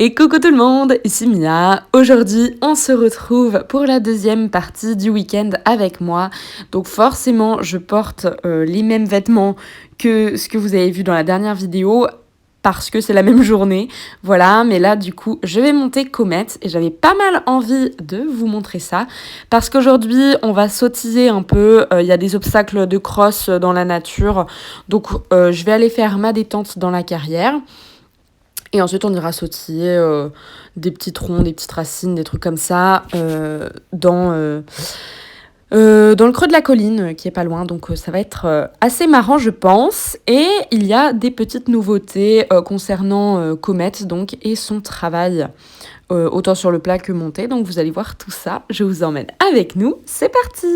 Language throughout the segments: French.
Et coucou tout le monde, ici Mia. Aujourd'hui, on se retrouve pour la deuxième partie du week-end avec moi. Donc forcément, je porte les mêmes vêtements que ce que vous avez vu dans la dernière vidéo parce que c'est la même journée. Voilà, mais là du coup, je vais monter Comet et j'avais pas mal envie de vous montrer ça parce qu'aujourd'hui, on va sautiller un peu. Il y a des obstacles de cross dans la nature. Donc je vais aller faire ma détente dans la carrière. Et ensuite, on ira sautiller des petits troncs, des petites racines, des trucs comme ça dans le creux de la colline qui est pas loin. Donc, ça va être assez marrant, je pense. Et il y a des petites nouveautés concernant Comet donc, et son travail, autant sur le plat que monté. Donc, vous allez voir tout ça. Je vous emmène avec nous. C'est parti!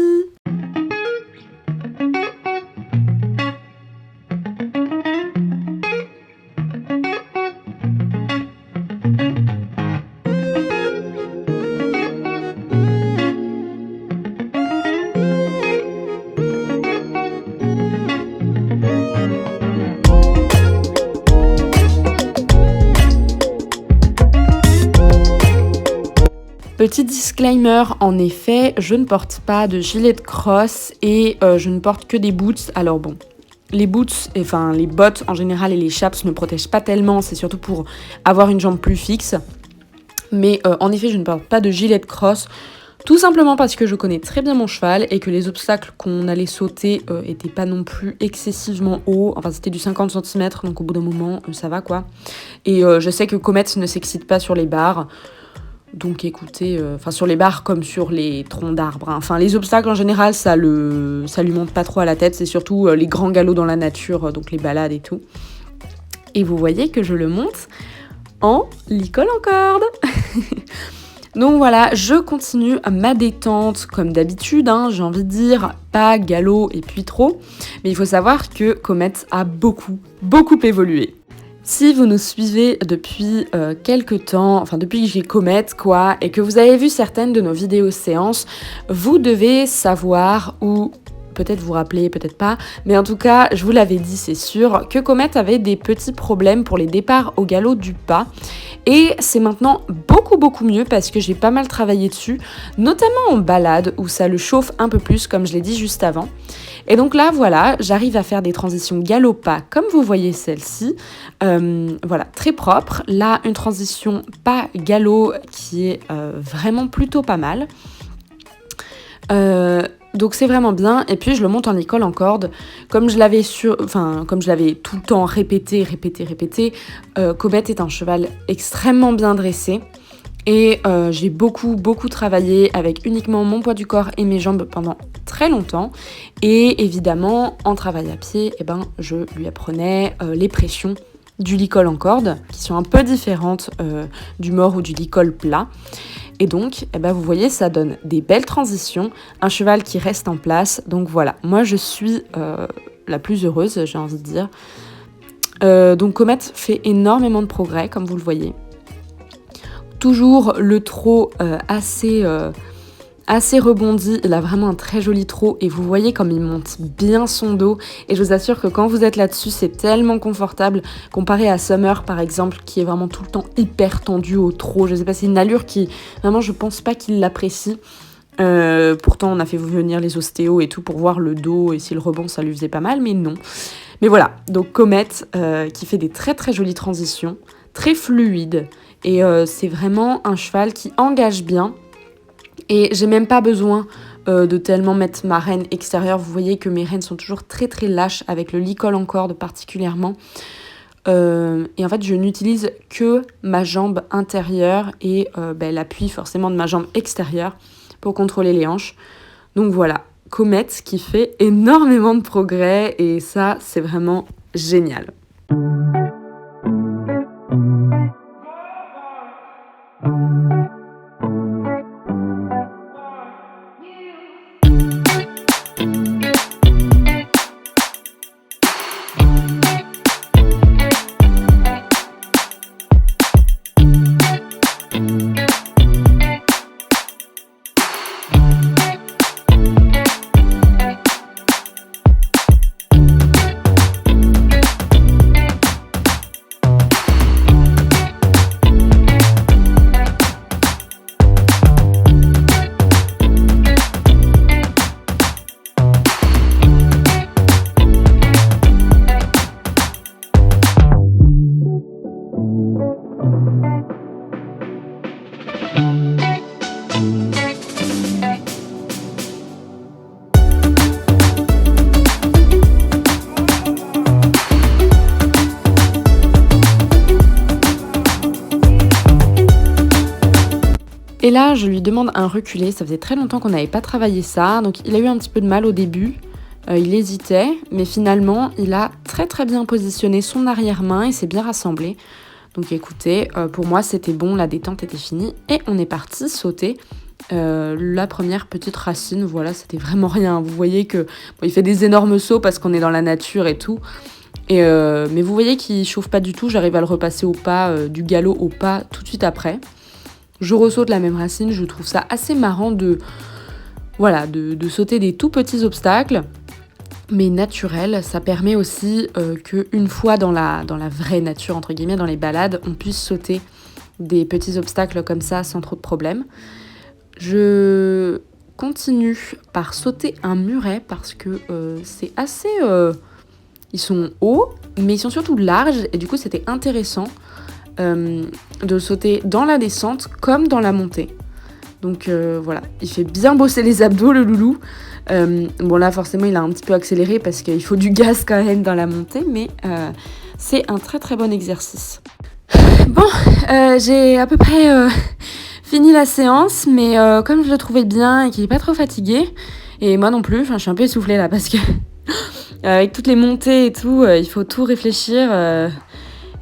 Petit disclaimer, en effet, je ne porte pas de gilet de cross et je ne porte que des boots. Alors bon, les boots, enfin les bottes en général et les chaps ne protègent pas tellement, c'est surtout pour avoir une jambe plus fixe. Mais en effet, je ne porte pas de gilet de cross, tout simplement parce que je connais très bien mon cheval et que les obstacles qu'on allait sauter étaient pas non plus excessivement hauts. Enfin, c'était du 50 cm, donc au bout d'un moment, ça va quoi. Et je sais que Comet ne s'excite pas sur les barres. Donc écoutez, sur les barres comme sur les troncs d'arbres. Enfin, les obstacles en général, ça lui monte pas trop à la tête. C'est surtout les grands galops dans la nature, donc les balades et tout. Et vous voyez que je le monte en licol en corde. Donc voilà, je continue ma détente comme d'habitude, j'ai envie de dire, pas galop et puis trop. Mais il faut savoir que Comet a beaucoup évolué. Si vous nous suivez depuis quelques temps, enfin depuis que j'ai Comet quoi, et que vous avez vu certaines de nos vidéos séances, vous devez savoir ou peut-être vous rappeler, peut-être pas, mais en tout cas, je vous l'avais dit, c'est sûr, que Comet avait des petits problèmes pour les départs au galop du pas. Et c'est maintenant beaucoup mieux parce que j'ai pas mal travaillé dessus, notamment en balade où ça le chauffe un peu plus, comme je l'ai dit juste avant. Et donc là, voilà, j'arrive à faire des transitions galop-pas, comme vous voyez celle-ci. Voilà, très propre. Là, une transition pas galop qui est vraiment plutôt pas mal. Donc c'est vraiment bien. Et puis je le monte en licol en corde. Comme je l'avais tout le temps répété, Comet est un cheval extrêmement bien dressé. Et j'ai beaucoup travaillé avec uniquement mon poids du corps et mes jambes pendant très longtemps. Et évidemment, en travail à pied, je lui apprenais les pressions du licol en corde, qui sont un peu différentes du mort ou du licol plat. Et donc, vous voyez, ça donne des belles transitions, un cheval qui reste en place. Donc voilà, moi je suis la plus heureuse, j'ai envie de dire. Donc Comet fait énormément de progrès, comme vous le voyez. Toujours le trot assez rebondi, il a vraiment un très joli trot et vous voyez comme il monte bien son dos et je vous assure que quand vous êtes là-dessus c'est tellement confortable comparé à Summer par exemple qui est vraiment tout le temps hyper tendu au trot. Je sais pas, c'est une allure qui vraiment je pense pas qu'il l'apprécie. Pourtant on a fait venir les ostéos et tout pour voir le dos et si le rebond ça lui faisait pas mal, mais non. Mais voilà, donc Comet qui fait des très jolies transitions, très fluides et c'est vraiment un cheval qui engage bien. Et j'ai même pas besoin de tellement mettre ma rêne extérieure. Vous voyez que mes rênes sont toujours très lâches avec le licol en corde particulièrement. Et en fait, je n'utilise que ma jambe intérieure et l'appui forcément de ma jambe extérieure pour contrôler les hanches. Donc voilà, Comet qui fait énormément de progrès et ça, c'est vraiment génial. Et là, je lui demande un reculé. Ça faisait très longtemps qu'on n'avait pas travaillé ça. Donc, il a eu un petit peu de mal au début. Il hésitait. Mais finalement, il a très très bien positionné son arrière-main. Il s'est bien rassemblé. Donc, écoutez, pour moi, c'était bon. La détente était finie. Et on est parti sauter la première petite racine. Voilà, c'était vraiment rien. Vous voyez que il fait des énormes sauts parce qu'on est dans la nature et tout. Mais vous voyez qu'il chauffe pas du tout. J'arrive à le repasser au pas, du galop au pas tout de suite après. Je ressaute la même racine, je trouve ça assez marrant de sauter des tout petits obstacles, mais naturels. Ça permet aussi qu'une fois dans la vraie nature, entre guillemets, dans les balades, on puisse sauter des petits obstacles comme ça sans trop de problèmes. Je continue par sauter un muret parce que c'est assez... ils sont hauts, mais ils sont surtout larges, et du coup c'était intéressant de sauter dans la descente comme dans la montée. Donc voilà, il fait bien bosser les abdos le loulou. Bon là forcément il a un petit peu accéléré parce qu'il faut du gaz quand même dans la montée, mais c'est un très très bon exercice. Bon, j'ai à peu près fini la séance, mais comme je le trouvais bien et qu'il est pas trop fatigué, et moi non plus, je suis un peu essoufflée là parce que avec toutes les montées et tout, il faut tout réfléchir.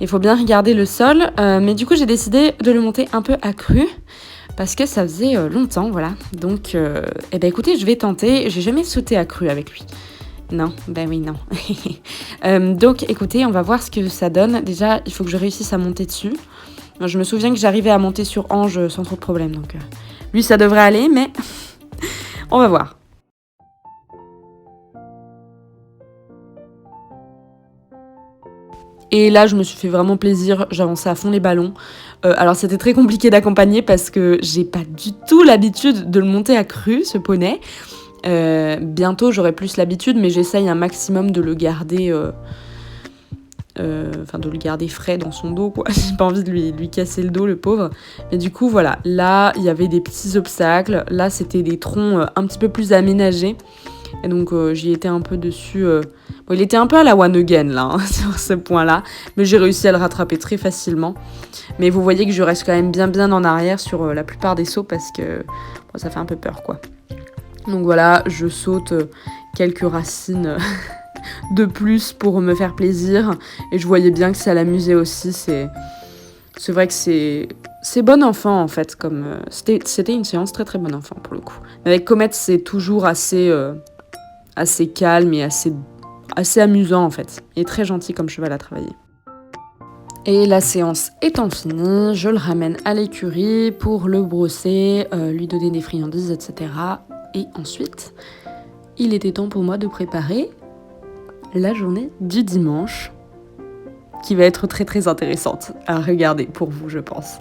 Il faut bien regarder le sol, mais du coup j'ai décidé de le monter un peu accru parce que ça faisait longtemps, voilà. Donc, écoutez, je vais tenter. J'ai jamais sauté accru avec lui. Non, ben oui, non. Donc, écoutez, on va voir ce que ça donne. Déjà, il faut que je réussisse à monter dessus. Je me souviens que j'arrivais à monter sur Ange sans trop de problème, donc lui ça devrait aller, mais on va voir. Et là, je me suis fait vraiment plaisir, j'avançais à fond les ballons. Alors c'était très compliqué d'accompagner parce que j'ai pas du tout l'habitude de le monter à cru, ce poney. Bientôt, j'aurai plus l'habitude, mais j'essaye un maximum de le garder... de le garder frais dans son dos, quoi. J'ai pas envie de lui casser le dos, le pauvre. Mais du coup, voilà, là, il y avait des petits obstacles. Là, c'était des troncs un petit peu plus aménagés. Et donc, j'y étais un peu dessus... Bon, il était un peu à la one again, là, hein, sur ce point-là. Mais j'ai réussi à le rattraper très facilement. Mais vous voyez que je reste quand même bien en arrière sur la plupart des sauts parce que bon, ça fait un peu peur, quoi. Donc voilà, je saute quelques racines de plus pour me faire plaisir. Et je voyais bien que ça l'amusait aussi. C'est vrai que c'est bon enfant, en fait. Comme c'était une séance très très bon enfant, pour le coup. Mais avec Comet, c'est toujours assez calme et assez amusant, en fait. Il est très gentil comme cheval à travailler. Et la séance étant finie, je le ramène à l'écurie pour le brosser, lui donner des friandises, etc. Et ensuite, il était temps pour moi de préparer la journée du dimanche, qui va être très très intéressante à regarder pour vous, je pense.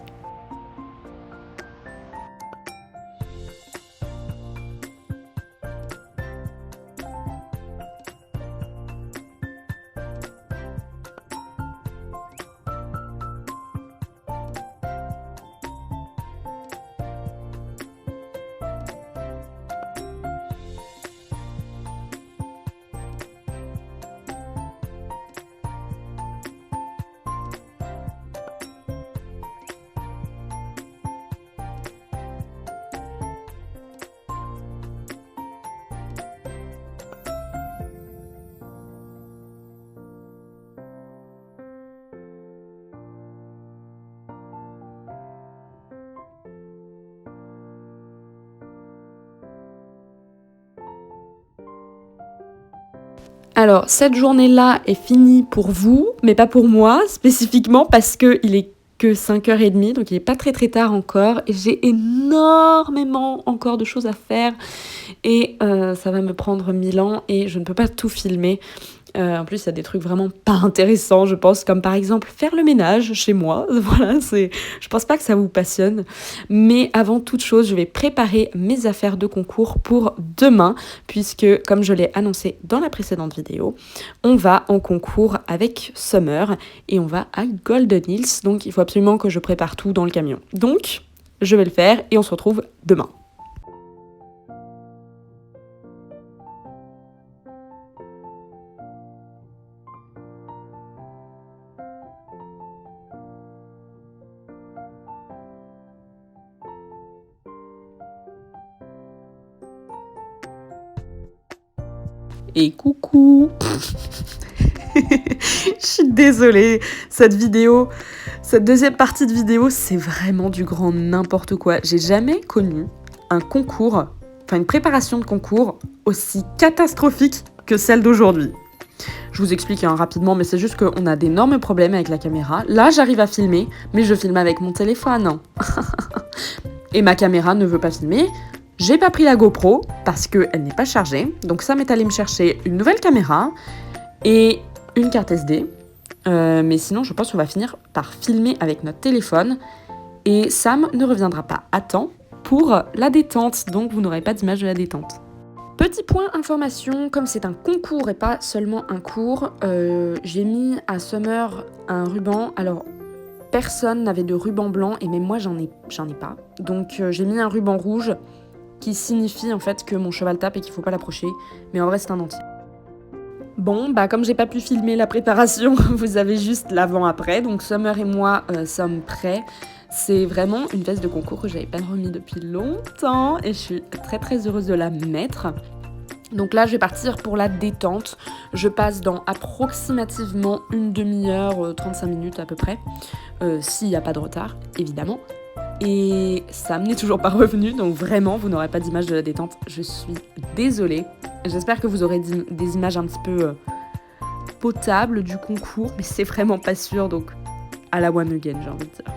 Alors, cette journée-là est finie pour vous, mais pas pour moi, spécifiquement parce qu'il est que 5h30, donc il n'est pas très très tard encore. Et j'ai énormément encore de choses à faire et ça va me prendre 1000 ans et je ne peux pas tout filmer. En plus, il y a des trucs vraiment pas intéressants, je pense, comme par exemple faire le ménage chez moi. Voilà, je pense pas que ça vous passionne. Mais avant toute chose, je vais préparer mes affaires de concours pour demain, puisque, comme je l'ai annoncé dans la précédente vidéo, on va en concours avec Summer et on va à Golden Hills. Donc, il faut absolument que je prépare tout dans le camion. Donc, je vais le faire et on se retrouve demain. Et coucou. Je suis désolée, cette deuxième partie de vidéo, c'est vraiment du grand n'importe quoi. J'ai jamais connu un concours, une préparation de concours aussi catastrophique que celle d'aujourd'hui. Je vous explique rapidement, mais c'est juste qu'on a d'énormes problèmes avec la caméra. Là, j'arrive à filmer, mais je filme avec mon téléphone. Et ma caméra ne veut pas filmer. J'ai pas pris la GoPro parce qu'elle n'est pas chargée. Donc Sam est allé me chercher une nouvelle caméra et une carte SD. Mais sinon, je pense qu'on va finir par filmer avec notre téléphone. Et Sam ne reviendra pas à temps pour la détente. Donc vous n'aurez pas d'image de la détente. Petit point information, comme c'est un concours et pas seulement un cours, j'ai mis à Summer un ruban. Alors, personne n'avait de ruban blanc et même moi, j'en ai pas. Donc j'ai mis un ruban rouge qui signifie en fait que mon cheval tape et qu'il faut pas l'approcher, mais en vrai c'est un entier. Bon, comme j'ai pas pu filmer la préparation, vous avez juste l'avant-après, donc Summer et moi sommes prêts. C'est vraiment une veste de concours que j'avais pas remis depuis longtemps et je suis très très heureuse de la mettre. Donc là, je vais partir pour la détente. Je passe dans approximativement une demi-heure, 35 minutes à peu près, s'il n'y a pas de retard, évidemment. Et Sam n'est toujours pas revenu, donc vraiment, vous n'aurez pas d'image de la détente. Je suis désolée. J'espère que vous aurez des images un petit peu potables du concours, mais c'est vraiment pas sûr, donc à la one again, j'ai envie de dire.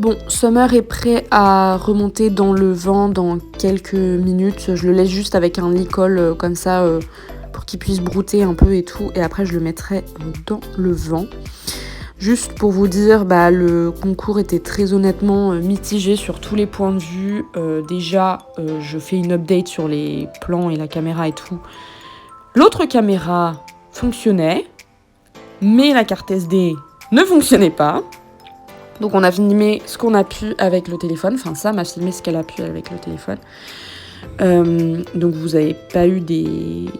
Bon, Summer est prêt à remonter dans le vent dans quelques minutes. Je le laisse juste avec un licol comme ça pour qu'il puisse brouter un peu et tout. Et après, je le mettrai dans le vent. Juste pour vous dire, le concours était très honnêtement mitigé sur tous les points de vue. Déjà, je fais une update sur les plans et la caméra et tout. L'autre caméra fonctionnait, mais la carte SD ne fonctionnait pas. Donc on a filmé ce qu'on a pu avec le téléphone. Enfin, Sam a filmé ce qu'elle a pu avec le téléphone. Donc vous n'avez pas eu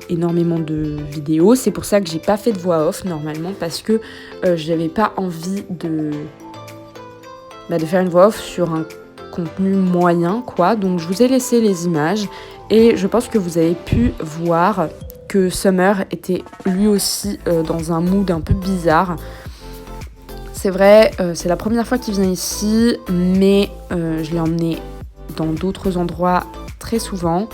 énormément de vidéos. C'est pour ça que j'ai pas fait de voix off normalement, parce que j'avais pas envie de faire une voix off sur un contenu moyen, quoi. Donc je vous ai laissé les images et je pense que vous avez pu voir que Summer était lui aussi dans un mood un peu bizarre. C'est vrai, c'est la première fois qu'il vient ici, mais je l'ai emmené dans d'autres endroits très souvent.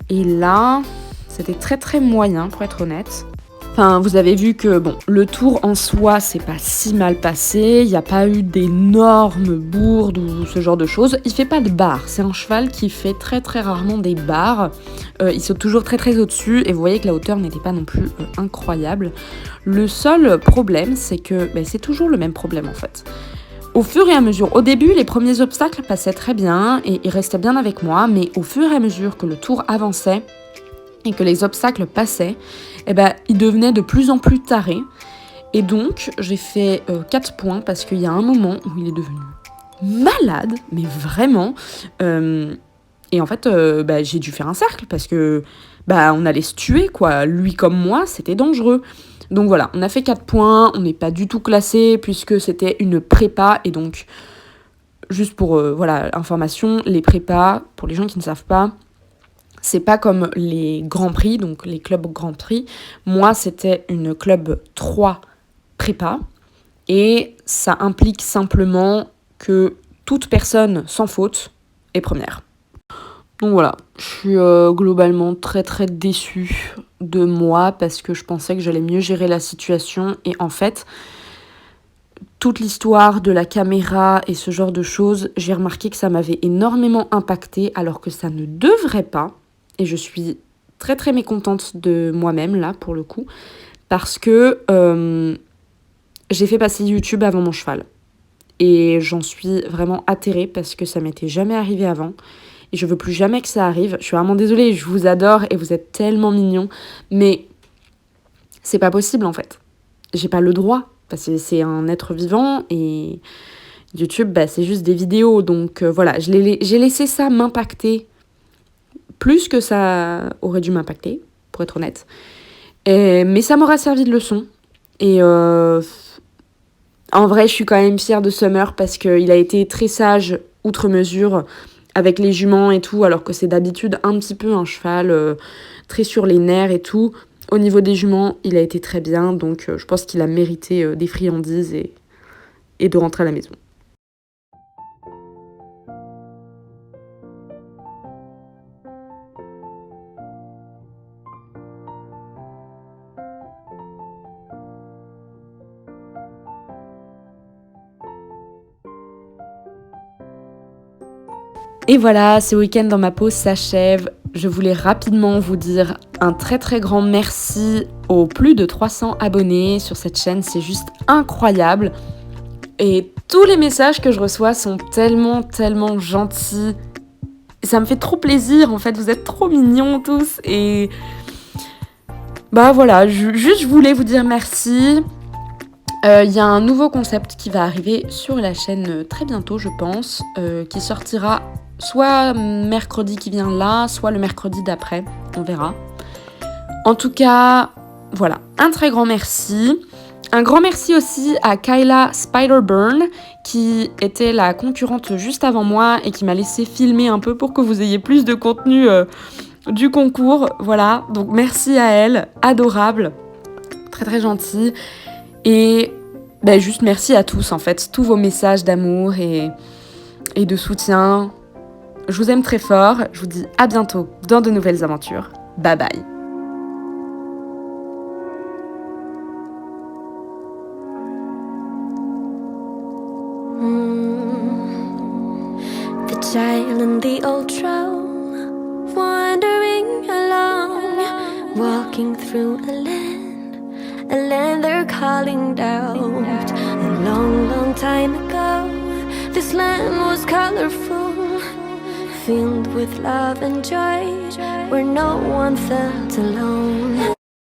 Et là, c'était très très moyen pour être honnête. Enfin, vous avez vu que le tour en soi, c'est pas si mal passé. Il n'y a pas eu d'énormes bourdes ou ce genre de choses. Il fait pas de barres. C'est un cheval qui fait très très rarement des barres. Il saute toujours très très au-dessus. Et vous voyez que la hauteur n'était pas non plus incroyable. Le seul problème, c'est que c'est toujours le même problème en fait. Au fur et à mesure, au début, les premiers obstacles passaient très bien et ils restaient bien avec moi. Mais au fur et à mesure que le tour avançait et que les obstacles passaient, il devenait de plus en plus taré. Et donc, j'ai fait 4 points parce qu'il y a un moment où il est devenu malade, mais vraiment. Et en fait, j'ai dû faire un cercle parce que on allait se tuer, quoi. Lui comme moi, c'était dangereux. Donc voilà, on a fait 4 points, on n'est pas du tout classé puisque c'était une prépa. Et donc, juste pour information, les prépas, pour les gens qui ne savent pas, c'est pas comme les grands prix, donc les clubs grands prix. Moi, c'était une club 3 prépa. Et ça implique simplement que toute personne sans faute est première. Donc voilà, je suis globalement très très déçue de moi parce que je pensais que j'allais mieux gérer la situation. Et en fait, toute l'histoire de la caméra et ce genre de choses, j'ai remarqué que ça m'avait énormément impacté alors que ça ne devrait pas. Et je suis très très mécontente de moi-même là pour le coup parce que j'ai fait passer YouTube avant mon cheval. Et j'en suis vraiment atterrée parce que ça m'était jamais arrivé avant. Et je veux plus jamais que ça arrive. Je suis vraiment désolée, je vous adore et vous êtes tellement mignons. Mais c'est pas possible en fait. J'ai pas le droit. Parce que c'est un être vivant et YouTube, c'est juste des vidéos. Donc voilà, j'ai laissé ça m'impacter plus que ça aurait dû m'impacter, pour être honnête. Mais ça m'aura servi de leçon. Et en vrai, je suis quand même fière de Summer parce qu'il a été très sage, outre mesure, avec les juments et tout, alors que c'est d'habitude un petit peu un cheval très sur les nerfs et tout. Au niveau des juments, il a été très bien, donc je pense qu'il a mérité des friandises et de rentrer à la maison. Et voilà, ce week-end dans ma peau s'achève. Je voulais rapidement vous dire un très très grand merci aux plus de 300 abonnés sur cette chaîne. C'est juste incroyable. Et tous les messages que je reçois sont tellement tellement gentils. Ça me fait trop plaisir en fait, vous êtes trop mignons tous. Et voilà, je voulais vous dire merci. Il y a un nouveau concept qui va arriver sur la chaîne très bientôt, je pense, qui sortira soit mercredi qui vient là, soit le mercredi d'après, on verra. En tout cas, voilà, un très grand merci. Un grand merci aussi à Kyla Spiderburn, qui était la concurrente juste avant moi et qui m'a laissé filmer un peu pour que vous ayez plus de contenu du concours. Voilà, donc merci à elle, adorable, très très gentille. Et juste merci à tous en fait, tous vos messages d'amour et de soutien. Je vous aime très fort, je vous dis à bientôt dans de nouvelles aventures. Bye bye. The child in the old throne, wandering along, walking through a land a land they're calling doubt. A long, long time ago, this land was colorful, filled with love and joy, where no one felt alone.